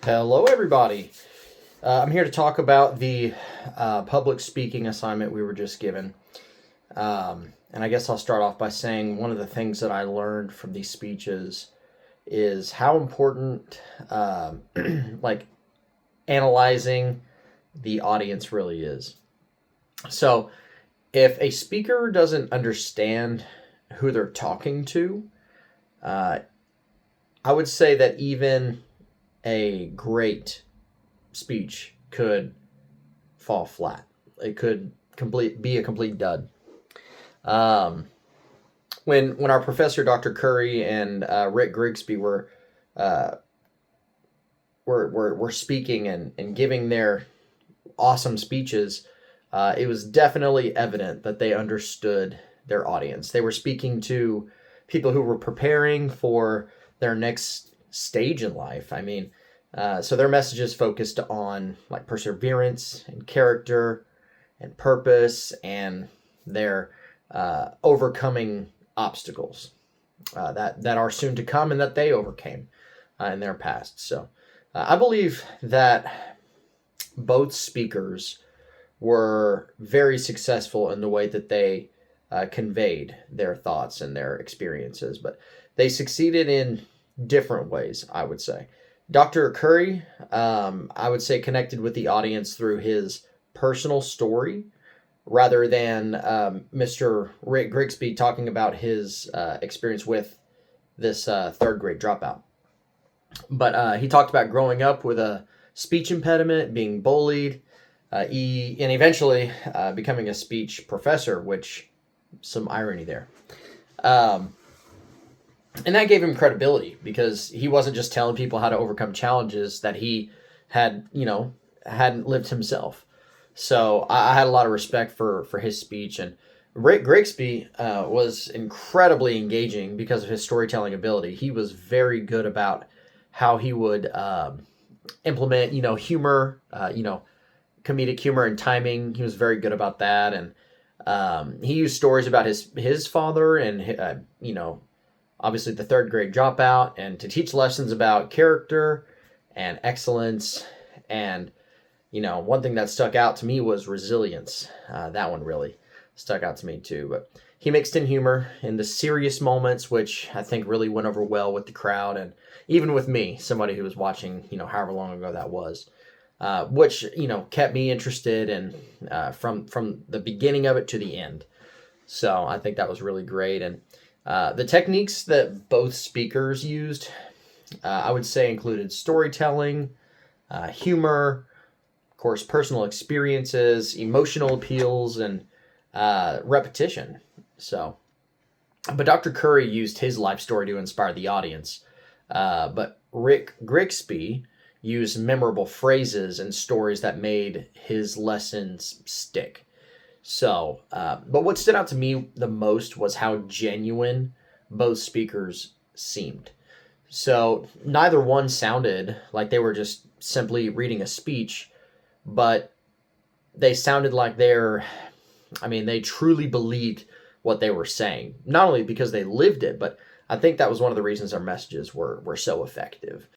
Hello, everybody. I'm here to talk about the public speaking assignment we were just given. And I guess I'll start off by saying one of the things that I learned from these speeches is how important, like, analyzing the audience really is. So, if a speaker doesn't understand who they're talking to, uh, I would say that even a great speech could fall flat. It could be a complete dud. Um, when our professor Dr. Curry and Rick Grigsby uh, were speaking and giving their awesome speeches, it was definitely evident that they understood their audience. They were speaking to people who were preparing for their next stage in life. I mean, so their messages focused on like perseverance and character and purpose and their overcoming obstacles that are soon to come and that they overcame in their past. So I believe that both speakers were very successful in the way that they conveyed their thoughts and their experiences, but they succeeded in different ways, I would say. Dr. Curry, I would say, connected with the audience through his personal story rather than Mr. Rick Grigsby talking about his experience with this third grade dropout. But he talked about growing up with a speech impediment, being bullied, and eventually becoming a speech professor, which some irony there. Um, and that gave him credibility because he wasn't just telling people how to overcome challenges that he hadn't lived himself. So I had a lot of respect for his speech, and Rick Grigsby was incredibly engaging because of his storytelling ability. He was very good about how he would implement humor, comedic humor and timing. He was very good about that, and he used stories about his father and obviously the third grade dropout, and to teach lessons about character and excellence. And one thing that stuck out to me was resilience. That one really stuck out to me too. But he mixed in humor in the serious moments, which I think really went over well with the crowd and even with me, somebody who was watching, however long ago that was. Which kept me interested and from the beginning of it to the end. So I think that was really great. And the techniques that both speakers used, I would say, included storytelling, humor, of course, personal experiences, emotional appeals, and repetition. So, but Dr. Curry used his life story to inspire the audience. But Rick Grigsby used memorable phrases and stories that made his lessons stick. So, but what stood out to me the most was how genuine both speakers seemed. So, neither one sounded like they were just simply reading a speech, but they sounded like they truly believed what they were saying. Not only because they lived it, but I think that was one of the reasons their messages were so effective.